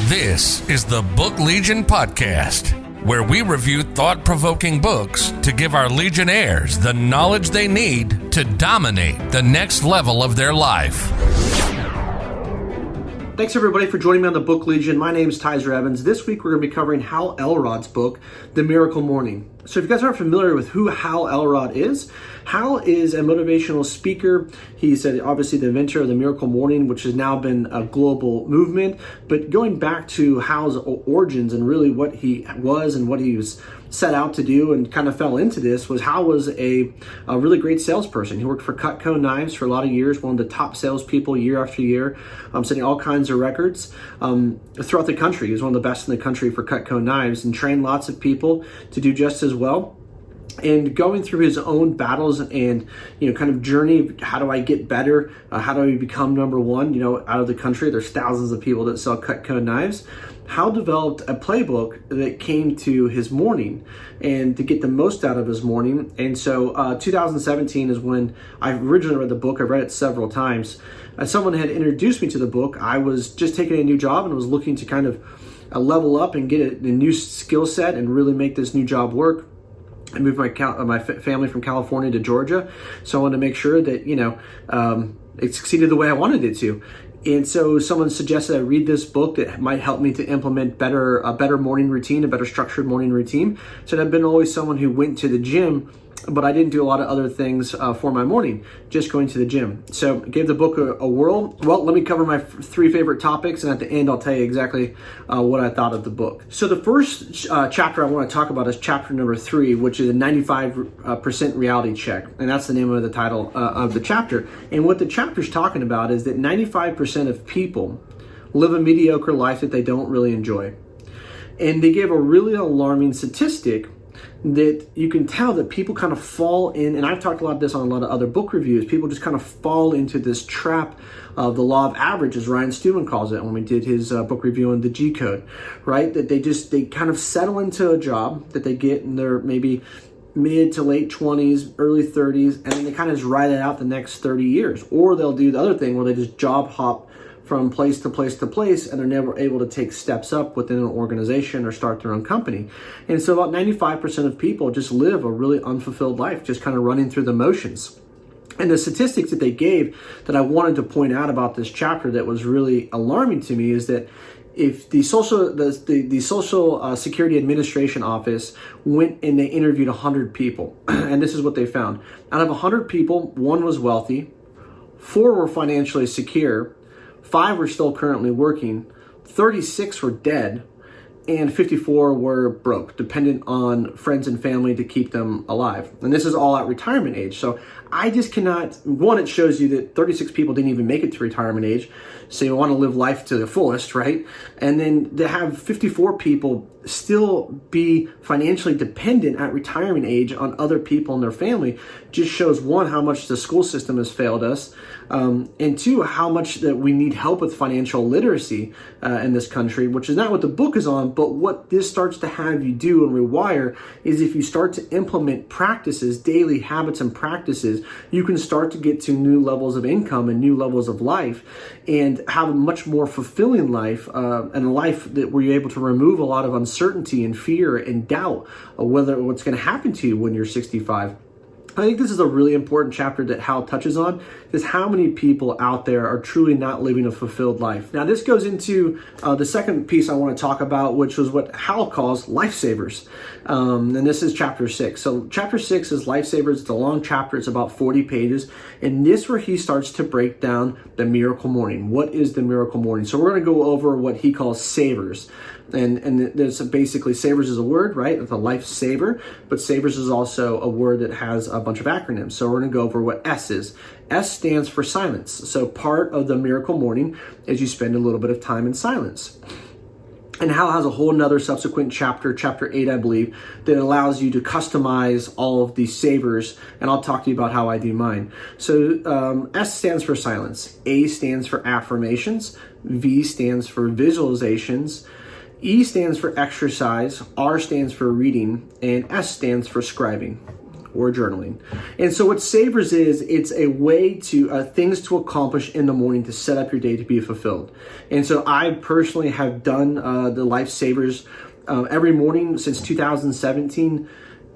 This is the Book Legion Podcast, where we review thought-provoking books to give our Legionnaires the knowledge they need to dominate the next level of their life. Thanks everybody for joining me on the Book Legion. My name is Tyser Evans. This week we're going to be covering Hal Elrod's book, The Miracle Morning. So if you guys aren't familiar with who Hal Elrod is, Hal is a motivational speaker. He's obviously the inventor of the Miracle Morning, which has now been a global movement. But going back to Hal's origins and really what he was and what he was set out to do and kind of fell into this was Hal was a really great salesperson. He worked for Cutco Knives for a lot of years, one of the top salespeople year after year, setting all kinds of records throughout the country. He was one of the best in the country for Cutco Knives and trained lots of people to do just as well. And going through his own battles and, kind of journey, how do I get better? How do I become number one, out of the country? There's thousands of people that sell Cutco knives. Hal developed a playbook that came to his morning and to get the most out of his morning. And so 2017 is when I originally read the book. I've read it several times. Someone had introduced me to the book. I was just taking a new job and was looking to kind of level up and get a new skill set and really make this new job work. I moved my family from California to Georgia, so I wanted to make sure that it succeeded the way I wanted it to. And so someone suggested I read this book that might help me to implement a better morning routine, a better structured morning routine. So I've been always someone who went to the gym, but I didn't do a lot of other things for my morning, just going to the gym. So I gave the book a whirl. Well, let me cover my three favorite topics, and at the end I'll tell you exactly what I thought of the book. So the first chapter I want to talk about is chapter number 3, which is a 95% reality check, and that's the name of the title of the chapter. And what the chapter's talking about is that 95% of people live a mediocre life that they don't really enjoy. And they gave a really alarming statistic that you can tell that people kind of fall in, and I've talked a lot of this on a lot of other book reviews, people just kind of fall into this trap of the law of averages, Ryan Stewman calls it when we did his book review on the G Code, right? That they kind of settle into a job that they get in their maybe mid to late 20s, early 30s, and then they kind of just ride it out the next 30 years. Or they'll do the other thing where they just job hop from place to place to place, and they're never able to take steps up within an organization or start their own company. And so about 95% of people just live a really unfulfilled life, just kind of running through the motions. And the statistics that they gave that I wanted to point out about this chapter that was really alarming to me is that if the Social Security Administration office went and they interviewed 100 people, and this is what they found. Out of 100 people, 1 was wealthy, 4 were financially secure, 5 were still currently working, 36 were dead, and 54 were broke, dependent on friends and family to keep them alive. And this is all at retirement age. So I just cannot, one, it shows you that 36 people didn't even make it to retirement age. So you want to live life to the fullest, right? And then to have 54 people still be financially dependent at retirement age on other people in their family just shows, one, how much the school system has failed us, and 2, how much that we need help with financial literacy in this country, which is not what the book is on, but what this starts to have you do and rewire is if you start to implement practices, daily habits and practices, you can start to get to new levels of income and new levels of life and have a much more fulfilling life and a life that where you're able to remove a lot of uncertainty and fear and doubt of whether what's going to happen to you when you're 65. I think this is a really important chapter that Hal touches on, is how many people out there are truly not living a fulfilled life. Now, this goes into the second piece I want to talk about, which was what Hal calls lifesavers. And this is chapter 6. So chapter 6 is lifesavers. It's a long chapter. It's about 40 pages. And this where he starts to break down the miracle morning. What is the miracle morning? So we're going to go over what he calls savers. And there's basically, savers is a word, right? It's a lifesaver, but savers is also a word that has a bunch of acronyms. So we're going to go over what S is. S stands for silence. So part of the miracle morning is you spend a little bit of time in silence. And Hal has a whole nother subsequent chapter 8, I believe, that allows you to customize all of these savers, and I'll talk to you about how I do mine. So S stands for silence, A stands for affirmations, V stands for visualizations, E stands for exercise, R stands for reading, and S stands for scribing. or journaling. And so what Savers is, it's a way to, things to accomplish in the morning to set up your day to be fulfilled. And so I personally have done the Life Savers every morning since 2017.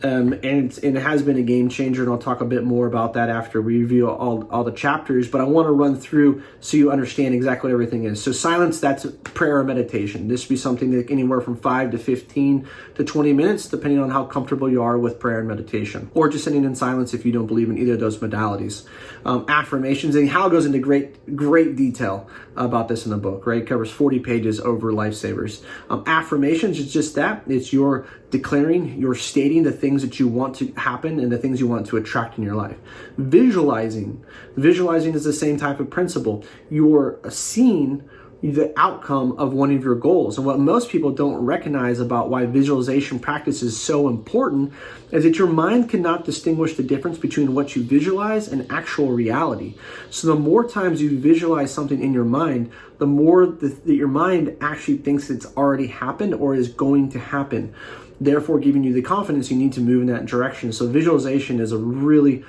And it has been a game changer, and I'll talk a bit more about that after we review all the chapters, but I want to run through so you understand exactly what everything is. So silence, that's prayer or meditation. This would be something that anywhere from 5 to 15 to 20 minutes, depending on how comfortable you are with prayer and meditation, or just sitting in silence if you don't believe in either of those modalities. Affirmations, and Hal goes into great detail about this in the book, right? It covers 40 pages over Lifesavers. Affirmations is just that. It's your declaring, you're stating the things that you want to happen and the things you want to attract in your life. Visualizing is the same type of principle. You're seeing the outcome of one of your goals. And what most people don't recognize about why visualization practice is so important is that your mind cannot distinguish the difference between what you visualize and actual reality. So the more times you visualize something in your mind, the more that your mind actually thinks it's already happened or is going to happen, therefore giving you the confidence you need to move in that direction. So visualization is a really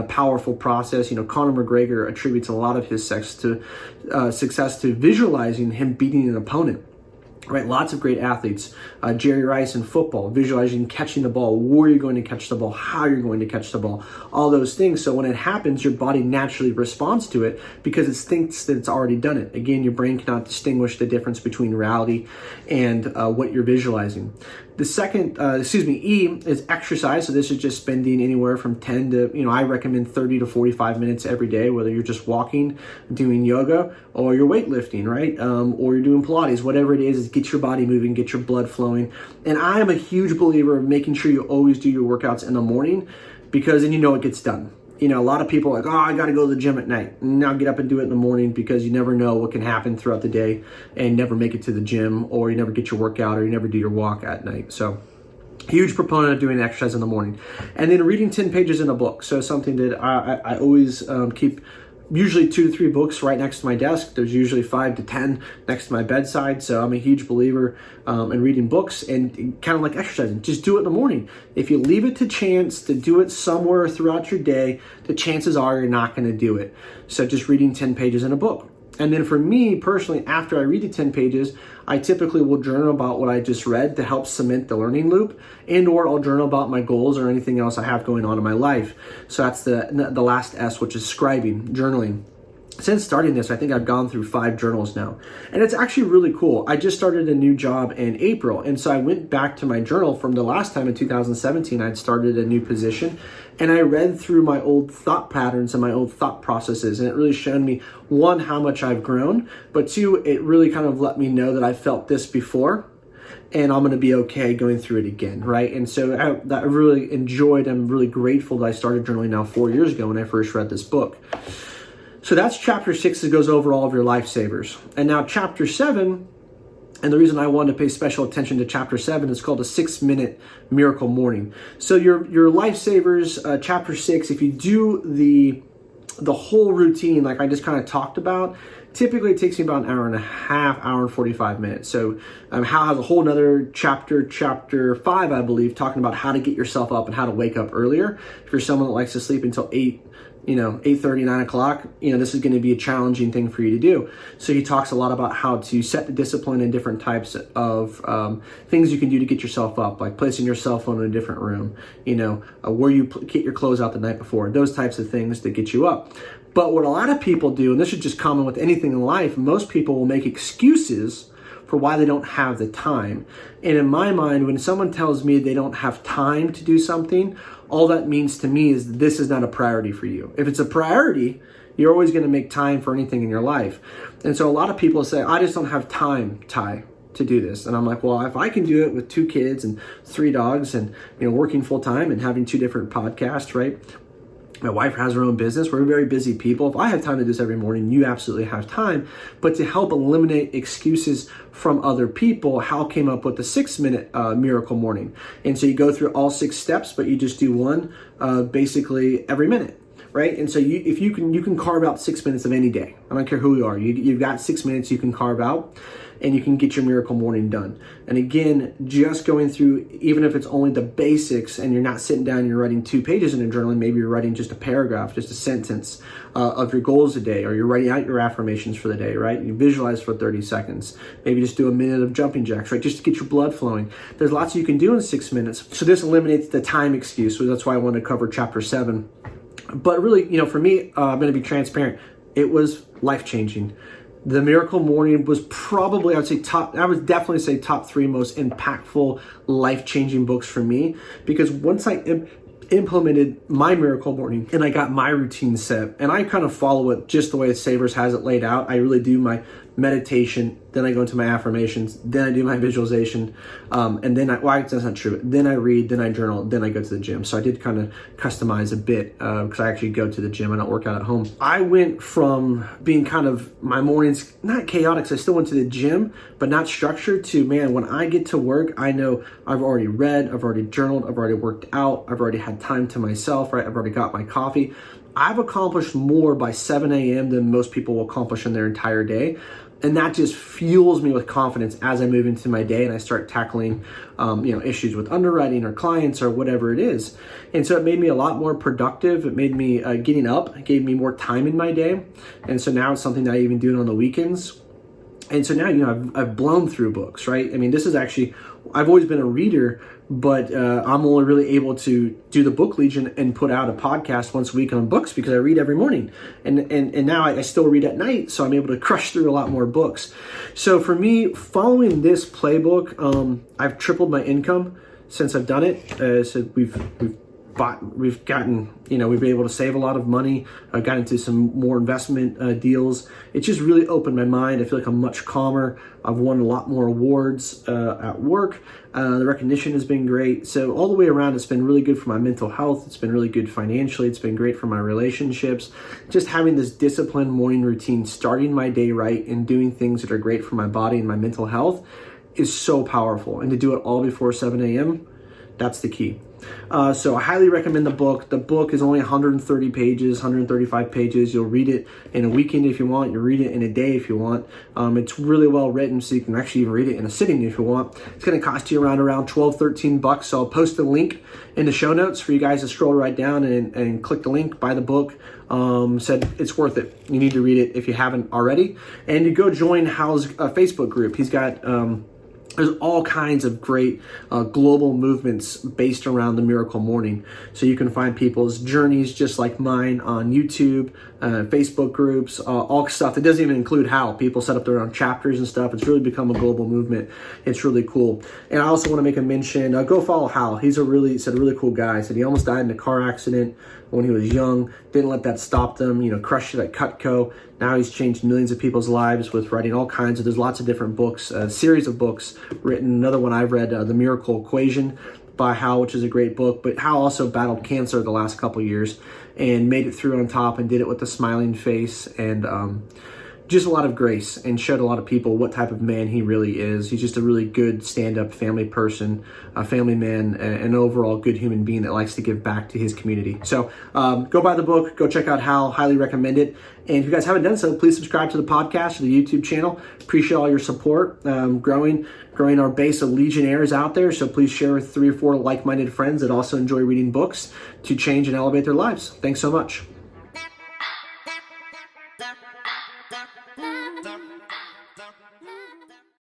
powerful process. Conor McGregor attributes a lot of his success to visualizing him beating an opponent. Right, lots of great athletes. Jerry Rice in football, visualizing catching the ball, where you're going to catch the ball, how you're going to catch the ball, all those things. So when it happens, your body naturally responds to it because it thinks that it's already done it. Again, your brain cannot distinguish the difference between reality and what you're visualizing. The second, E is exercise. So this is just spending anywhere from 10 to, I recommend 30 to 45 minutes every day, whether you're just walking, doing yoga, or you're weightlifting, right? Or you're doing Pilates, whatever it is get your body moving, get your blood flowing. And I am a huge believer of making sure you always do your workouts in the morning because then it gets done. A lot of people are like, I got to go to the gym at night. Now get up and do it in the morning because you never know what can happen throughout the day and never make it to the gym, or you never get your workout, or you never do your walk at night. So huge proponent of doing exercise in the morning. And then reading 10 pages in a book. So something that I always keep usually 2 to 3 books right next to my desk. There's usually 5 to 10 next to my bedside. So I'm a huge believer in reading books and kind of like exercising. Just do it in the morning. If you leave it to chance to do it somewhere throughout your day, the chances are you're not going to do it. So just reading 10 pages in a book. And then for me personally, after I read the 10 pages, I typically will journal about what I just read to help cement the learning loop, or I'll journal about my goals or anything else I have going on in my life. So that's the last S, which is scribing, journaling. Since starting this, I think I've gone through 5 journals now, and it's actually really cool. I just started a new job in April, and so I went back to my journal from the last time in 2017 I'd started a new position, and I read through my old thought patterns and my old thought processes, and it really showed me, 1, how much I've grown, but 2, it really kind of let me know that I felt this before, and I'm going to be okay going through it again, right? And so I really enjoyed, I'm really grateful that I started journaling now 4 years ago when I first read this book. So that's chapter 6 that goes over all of your lifesavers. And now chapter 7, and the reason I wanted to pay special attention to chapter 7 is called a 6-minute miracle morning. So your lifesavers, chapter 6, if you do the whole routine like I just kind of talked about, typically it takes me about an hour and a half, hour and 45 minutes. So Hal has a whole nother chapter 5, I believe, talking about how to get yourself up and how to wake up earlier. If you're someone that likes to sleep until 8:30, 9 o'clock, this is going to be a challenging thing for you to do. So he talks a lot about how to set the discipline in different types of things you can do to get yourself up, like placing your cell phone in a different room, where you get your clothes out the night before, those types of things that get you up. But what a lot of people do, and this is just common with anything in life, most people will make excuses for why they don't have the time. And in my mind, when someone tells me they don't have time to do something, all that means to me is this is not a priority for you. If it's a priority, you're always going to make time for anything in your life. And so a lot of people say, I just don't have time, Ty, to do this. And I'm like, well, if I can do it with 2 kids and 3 dogs and working full time and having 2 different podcasts, right? My wife has her own business. We're very busy people. If I have time to do this every morning, you absolutely have time. But to help eliminate excuses from other people, Hal came up with the 6-minute miracle morning. And so you go through all 6 steps, but you just do one basically every minute. right? And so if you can carve out 6 minutes of any day. I don't care who you are. You've got 6 minutes you can carve out, and you can get your miracle morning done. And again, just going through, even if it's only the basics and you're not sitting down and you're writing 2 pages in a journal, maybe you're writing just a paragraph, just a sentence of your goals a day, or you're writing out your affirmations for the day, right? You visualize for 30 seconds. Maybe just do a minute of jumping jacks, right? Just to get your blood flowing. There's lots you can do in 6 minutes. So this eliminates the time excuse. So that's why I wanted to cover chapter 7. But really, for me, I'm going to be transparent. It was life-changing. The Miracle Morning was probably, I would definitely say top 3 most impactful, life-changing books for me, because once I implemented my Miracle Morning and I got my routine set, and I kind of follow it just the way Savers has it laid out. I really do my meditation, then I go into my affirmations, then I do my visualization, and then that's not true. Then I read, then I journal, then I go to the gym. So I did kind of customize a bit because I actually go to the gym. I don't work out at home. I went from being kind of my mornings, not chaotic, so I still went to the gym, but not structured, to, man, when I get to work, I know I've already read, I've already journaled, I've already worked out, I've already had time to myself, right? I've already got my coffee. I've accomplished more by 7 a.m. than most people will accomplish in their entire day. And that just fuels me with confidence as I move into my day and I start tackling, issues with underwriting or clients or whatever it is. And so it made me a lot more productive. It made me getting up. It gave me more time in my day. And so now it's something that I even do on the weekends. And so now, I've blown through books, right? I mean, this is actually, I've always been a reader, but I'm only really able to do the Book Legion and put out a podcast once a week on books because I read every morning. And now I still read at night, so I'm able to crush through a lot more books. So for me, following this playbook, I've tripled my income since I've done it. So we've been able to save a lot of money. I got into some more investment deals. It just really opened my mind. I feel like I'm much calmer. I've won a lot more awards at work. The recognition has been great. So all the way around, it's been really good for my mental health. It's been really good financially. It's been great for my relationships. Just having this disciplined morning routine, starting my day right and doing things that are great for my body and my mental health is so powerful. And to do it all before 7 a.m., that's the key. So I highly recommend the book. The book is only 130 pages, 135 pages. You'll read it in a weekend if you want. You'll read it in a day if you want. It's really well written, so you can actually even read it in a sitting if you want. It's going to cost you around $12, $13. So I'll post a link in the show notes for you guys to scroll right down and click the link, buy the book. Said it's worth it. You need to read it if you haven't already. And you go join Hal's Facebook group. He's got... there's all kinds of great global movements based around the Miracle Morning. So you can find people's journeys just like mine on YouTube, Facebook groups, all stuff that doesn't even include Hal. People set up their own chapters and stuff. It's really become a global movement. It's really cool. And I also want to make a mention, go follow Hal. He's a really cool guy. He said he almost died in a car accident when he was young. Didn't let that stop them, crushed it at Cutco. Now he's changed millions of people's lives with writing all kinds of, there's lots of different books, a series of books written. Another one I've read, The Miracle Equation by Hal, which is a great book. But Hal also battled cancer the last couple years and made it through on top and did it with a smiling face and just a lot of grace, and showed a lot of people what type of man he really is. He's just a really good stand-up family person, a family man, an overall good human being that likes to give back to his community. So go buy the book, go check out Hal, highly recommend it. And if you guys haven't done so, please subscribe to the podcast or the YouTube channel. Appreciate all your support, growing our base of Legionnaires out there. So please share with 3 or 4 like-minded friends that also enjoy reading books to change and elevate their lives. Thanks so much.